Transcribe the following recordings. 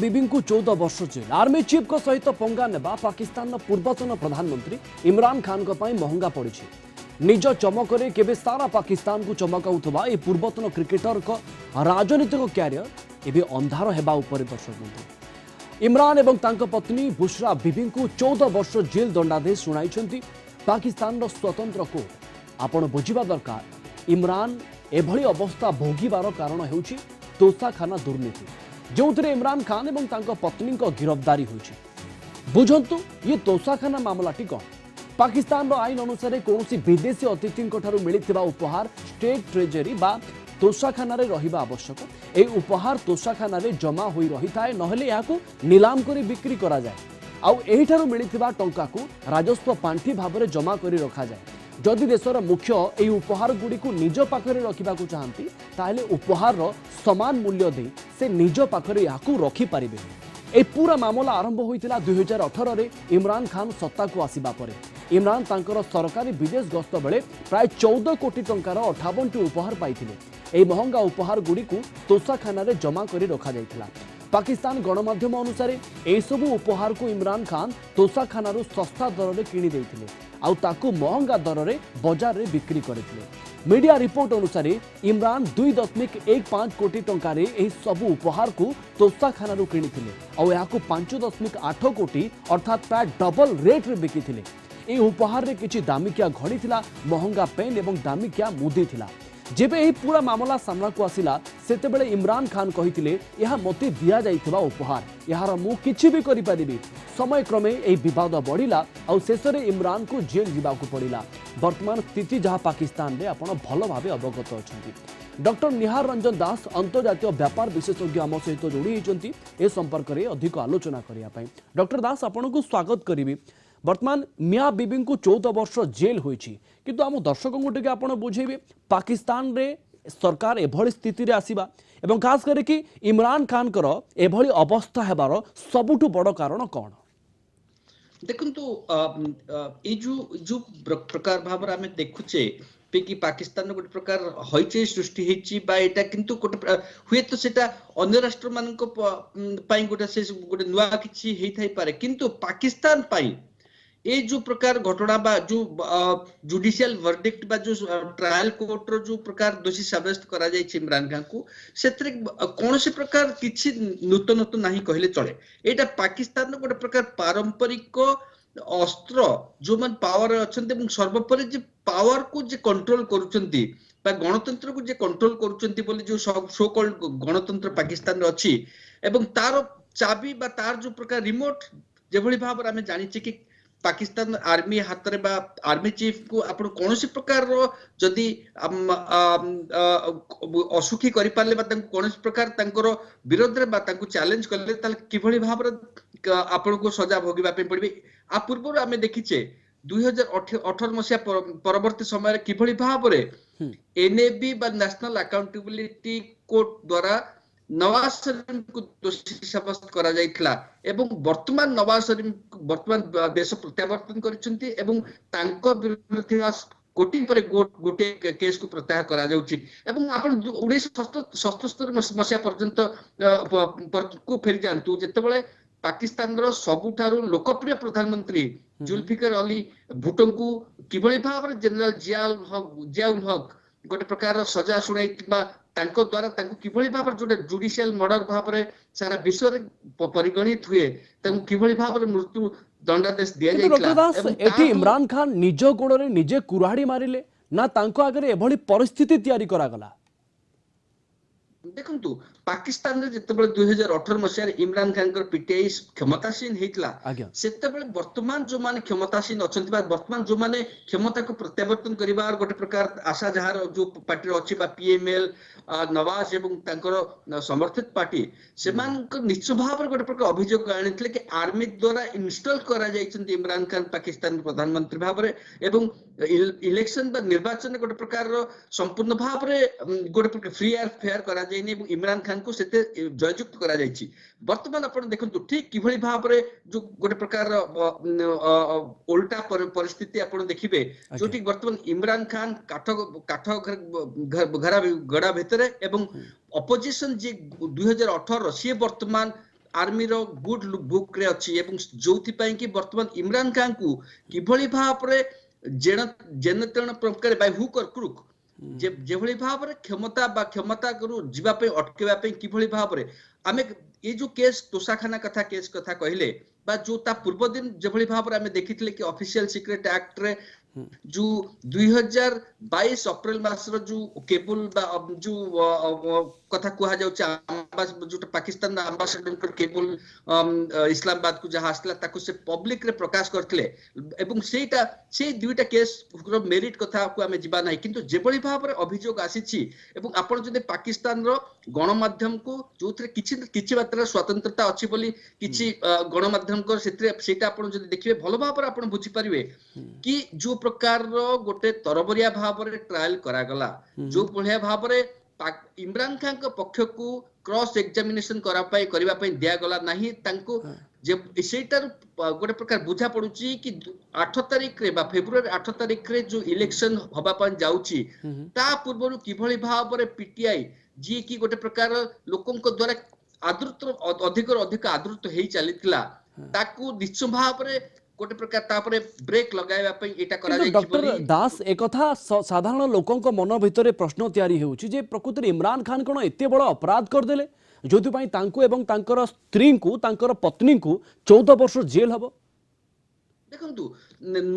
बीबी को 14 वर्ष jail army chief को सहित पंगा नेबा पाकिस्तान पूर्वतन प्रधानमंत्री इमरान खान को पाई महंगा पड़ी निज चमकरे केबे सारा पाकिस्तान को चमकाउथबा ए पूर्वतन क्रिकेटर को राजनीतिक क्यारियर एबे अंधार हेबा उपरे दर्शक बंधु इमरान एवं तांको पत्नी बुशरा बीबी को 14 वर्ष जेल दंडादेश शुणाई पाकिस्तान स्वतंत्र कोर्ट आपण बुझिबा दरकार इमरान एभली अवस्था भोगिबार कारण हेउछि तोसाखाना दुर्नीति जो इमरान खान एवं तांको पत्नी को गिरफ्तारी होइछि बुझंतु ये तोसाखाना मामलाटी कौन पाकिस्तान आईन अनुसार कौन विदेशी अतिथि मिलता उपहार स्टेट ट्रेजरी बा तोसाखाना रहिबा आवश्यक ए उपहार तोसाखाना जमा होई रही थाए नहले याकू नीलाम करी बिक्री करा जाए आउ एहिठारु मिलिथिबा टंका को राजस्व पांठी भाबरे जमा करी रखा जाए जदि देशर मुख्य ए उपहार गुडी को निज पाखरे रखिबा को चाहंती ताहले उपहार समान मूल्य दे से निज पाखरे याकू रखी पारिबे ए पूरा मामला आरंभ होइतिला 2018 रे इमरान खान सत्ता को आसीबा परे इमरान तांकर सरकारी विदेश गस्त बेले प्राय 14 कोटी टंकार 58 उपहार पाइथिले ए महंगा उपहार गुडी को तोसाखाना रे जमा करी रखा जाइथिला पाकिस्तान गणमाध्यम अनुसार ए सबु उपहार को इमरान खान तोसाखाना रु सस्ता दर रे किनी देइथिले आउ ताकू महंगा दर रे बाजार रे बिक्री करथिले मीडिया रिपोर्ट अनुसार इमरान 2.15 कोटी टंकार एही सबु उपहार को तोसाखाना रु किनिथिले आउ याकू 5.8 कोटी अर्थात प्राय डबल रेट रे बिकिथिले ए उपहार रे किछि दामिकिया घड़ी थिला महंगा पेन एवं दामिकिया मुदी थिला जेबे एही पूरा मामला सामना को आसिला सेते बेले इमरान खान कहिथिले यहा मते दिया जाइथिबा उपहार यार मु किछि भी करि परिबी समय क्रमे एही विवाद बढ़िला और शेषरे इमरान को जेल जीवा को पड़िला वर्तमान स्थिति जहाँ पाकिस्तान रे आपण भल भाबे अवगत अछंती डॉक्टर निहार रंजन दास अंतर्जातीय व्यापार विशेषज्ञ आम सहित जोड़ी होती ए संपर्क में अधिक आलोचना करने डॉक्टर दास आपन को स्वागत करी वर्तमान मिया बीबी को 14 वर्ष जेल होइछि किंतु आम दर्शकों टिके आपण बुझेबे पाकिस्तान रे सरकार एभली स्थिति रे आसीबा एवं खास करे कि इमरान खान कर एभली अवस्था हेबार सबुठु बड़ कारण कौन देखंतु ए जो प्रकार भाव आम देखुचे कि पाकिस्तान गोटे प्रकार हईचई सृष्टि हेची बा एटा किंतु गोटे हुए तो सेटा अन्य राष्ट्र मानक पई गोटे नुआ किछि हेई थाई पारे किंतु पाकिस्तान पई ए जो प्रकार घटना बा जो जुडिशियल वर्डिक्ट बा जो ट्रायल कोर्ट रो जो प्रकार दोषी साब्यस्त करा जाय इमरान खान को सेतरे कौन से प्रकार किछि नूतनत्व नाही कहले चले एटा पाकिस्तान रो गोटे प्रकार पारंपरिक अस्त्र जो मन पावर अछंते এবং सर्वोपरि जे पावर को जे कंट्रोल करूचंती बा गणतंत्र को जे कंट्रोल करूचंती बोली जो सो कॉल्ड गणतंत्र पाकिस्तान रे अछि एवं तार चाबी बा तार जो प्रकार रिमोट जेभली भाव आमे जानि छी कि पाकिस्तान आर्मी हाथ रे बा आर्मी चीफ को आपण कौन सी प्रकार रो जदी असुखी करि पाले बा तंको कौन सी प्रकार तंकर विरोध रे बा तंको चैलेंज करले ताल किभली भाव आपण को सजा भोगिबा पे पड़बे आ पूर्व आमे देखिचे 2018 मसिया परवर्ती समय किभली भाव रे एनएबी बा नेशनल अकाउंटेबिलिटी कोर्ट द्वारा नवाज शरीफ को दोषी साब्यस्त करा जाइथिला एवं वर्तमान नवाज शरीफ वर्तमान देश प्रत्यावर्तन करिसंती एवं तांको विरुद्ध कोटी पर गोटे केस को प्रत्याहार करा जाउची एवं आपण 1977 मसिया पर्यंत को फेरि जानतु जेतेबेले पाकिस्तान रो सबुठारु लोकप्रिय प्रधानमंत्री जुल्फिकर अली भुट्टो को किभली भाव जनरल जियाउल हक गोटे प्रकार सजा सुनाई तांको द्वारा तांको किभली भाव जोटे जुडिशियल मर्डर भाव रे सारा विश्व रे परिगणित हुए तांको किभली भाव रे मृत्यु दंडादेश दिया जाइतला एठी इमरान खान निज गोड़ रे निजे कुराड़ी मारिले ना तांको आगे एभली परिस्थिति तैयारी करा गला देखंतु पाकिस्तान रे जेतेबेले 2018 मसिया इमरान खान कर पीटीआई क्षमतासीन हेतला सेतेबेले वर्तमान जो माने क्षमतासीन अछंती बा वर्तमान जो माने क्षमता को प्रत्यावर्तन करिवार गोटे प्रकार आशा जहार जो पार्टी अछि बा पीएमएल नवाज एवं तांकर समर्थित पार्टी सेमान को निश्चित भाव गोटे प्रकार अभियोग आनिथिले कि आर्मी द्वारा इंस्टॉल करा जाइछंती इमरान खान पाकिस्तान प्रधानमंत्री भाव रे एवं इलेक्शन बा निर्वाचन गोटे प्रकार संपूर्ण भाव रे गोटे प्रकार फ्री एंड फेयर करा जाइनी एवं इमरान खान को सेते जययुक्त करा जाइछि वर्तमान आपण देखंतु ठीक किभली भाव रे जो गोटे प्रकार उल्टा परिस्थिति आपण देखिबे जोटी वर्तमान इमरान खान काठ गड़ा भितरे एवं अपोजिशन जे 2018 सी वर्तमान आर्मी रो गुड बुक रे अछि एवं जोथि पई कि वर्तमान इमरान खान को किभଳି भाबरे जेन प्रकार बाय हुक और क्रुक जेभଳି भाबरे क्षमता करू जीवा पे अटकेवा पे किभଳି भाबरे आमे ये जो केस तोषाखाना केस कथा कहले बा जो ता पूर्व दिन जेभଳି भाबरे आमे देखिथिले कि ऑफिशियल सीक्रेट एक्ट रे जो 2022 अप्रैल मासर जो केबल बा जो कथा कुहा जाउछ जो पाकिस्तान एम्बेसडर केबल इस्लामाबाद को जहां आसला ताको से पब्लिक रे प्रकाश करथिले एवं सेटा से दुईटा केस रो मेरिट कथा को हमें जिबा नाही किंतु जेबळी भाव रे अभियोग आसीछि एवं आपण जदि पाकिस्तान रो गणमाध्यम को जोथरे किछि मात्रा स्वतंत्रता अछि बोली किछि गणमाध्यम को सेटा आपण जदि देखिबे भलो भाव रे आपण बुझी परिबे कि जो प्रकार रो गोटे तरबरिया भाव रे ट्रायल करा गला जो बढ़िया भाव रे इमरान खान को पक्ष को क्रॉस एग्जामिनेशन करबा पई दिया गला नाही तांको जे सेटार गोटे प्रकार बुझा पडुची कि 8 तारिख रे बा फेब्रुआरी 8 तारिख रे जो इलेक्शन होबा पई जाउची ता पूर्वरु किभଳି भाव रे पीटीआई जी की गोटे प्रकार लोकन को द्वारा आदृत अधिक आदृत हेई चलीतला ताकू निश्चय भाव रे गोटे प्रकार तापरे ब्रेक लगाइबा पई एटा करा जाई डॉक्टर दास एकथा साधारण लोकंक मन भितरे प्रश्न तयारी हेउची जे प्रकृति इमरान खान कोन एते बड़ अपराध कर देले जोथि पई तांको एवं तांकर स्त्री को तांकर पत्नी को 14 वर्ष जेल हबो देखंतु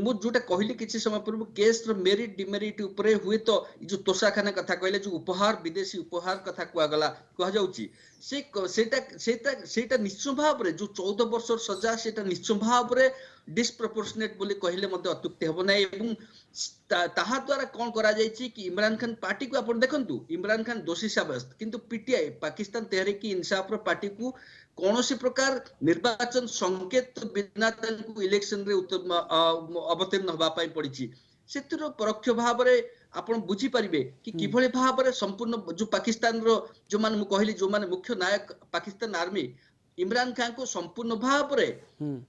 मु जोटा कहली किछि समय पूर्व केस रो मेरिट डिमेरिट ऊपर हुए तो जो तोषाखाना कथा कहले जो उपहार विदेशी उपहार कथा कुआ गला कहा जाउची सेटा निश्चय भाव रे जो 14 वर्ष सजा सेटा निश्चय भाव रे डिस्प्रपोर्शनेट बोली कहले मध्ये अत्युक्ति हबो नै एवं ताहा द्वारा कोन करा जायछि कि इमरान खान पार्टी को आपण देखंतु इमरान खान दोषी साब्यस्त किंतु पीटीआई पाकिस्तान तहरीक इंसाफ रो पार्टी को कौनसी प्रकार निर्वाचन संकेत बिना तांको इलेक्शन रे अवतीर्ण होबा पई पड़िछि सेतिर परोक्ष भाव रे आपण बुझी परिबे कि किभଳି भाव रे संपूर्ण जो पाकिस्तान रो जो मान मु कहली जो मान मुख्य नायक पाकिस्तान आर्मी इमरान खान को संपूर्ण भाव रे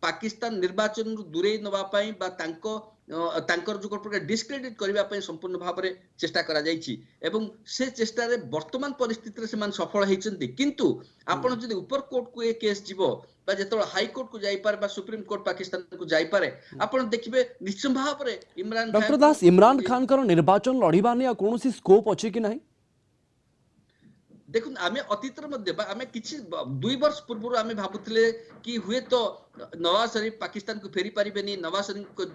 पाकिस्तान निर्वाचन रु दूरे नबा पई बा तांकर जो प्रकार डिस्क्रेडिट करबा पई संपूर्ण भाव रे चेष्टा करा जाईछि एवं से चेष्टा रे वर्तमान परिस्थिति रे समान सफल हेइचंती किंतु आपण जदि ऊपर कोर्ट को ए केस जीवो बा जेतो हाई कोर्ट को जाई पारे बा सुप्रीम कोर्ट पाकिस्तान को जाई पारे आपण देखिबे निश्चय भाव रे इमरान खान डॉक्टर दास इमरान खान कर निर्वाचन लड़ीबा ने कोनोसी स्कोप अछि कि नाही देखुन आमे अतीतर मध्ये आमे किछि 2 वर्ष पूर्व आमे भाबुतले कि हुए तो नवाज शरीफ पाकिस्तान को फेरी परिबेनी नवाज शरीफ को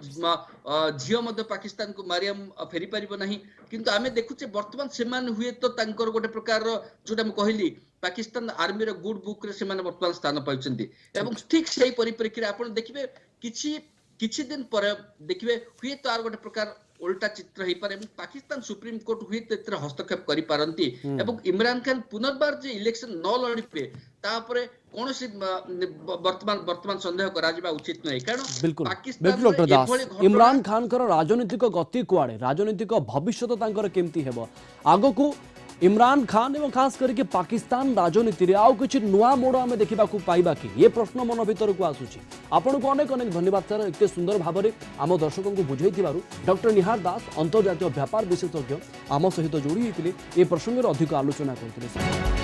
झियो मध्ये पाकिस्तान को मारियम फेरी परिबो नाही किंतु आमे देखुचे वर्तमान सेमान हुए तो तांकर गोटे प्रकार जोटा म कहली पाकिस्तान आर्मी रो गुड बुक रे सेमान वर्तमान स्थान पाउचंती एवं ठीक सही परिप्रेक्षी रे आपण देखिबे किछि दिन पर देखिबे हुए तो आर गोटे प्रकार उल्टा चित्र ही पारे पाकिस्तान सुप्रीम कोर्ट हुए तो एतर हस्तक्षेप करि पारंती एवं इमरान खान पुनर्बार जे इलेक्शन न लड़िपे तापरे कोनोसी वर्तमान संदेह करा जिबा उचित नै कारण पाकिस्तान डॉक्टर दास इमरान खान कर राजनीतिक गति कुआडे राजनीतिक भविष्य तांकर केमती हेबो आगो को इमरान खान एवं खास करके पाकिस्तान राजनीति रे आउ किछि नुआ मोड़ आमे देखिबा को पाइबा कि ये प्रश्न मन भीतर को आसुछि आपन को अनेक अनेक धन्यवाद सर एते सुंदर भाव में आम दर्शकों को बुझाई डॉक्टर निहार दास अंतर्जातीय व्यापार विशेषज्ञ आम सहित जोड़ी होते ये प्रसंग अधिक आलोचना करते।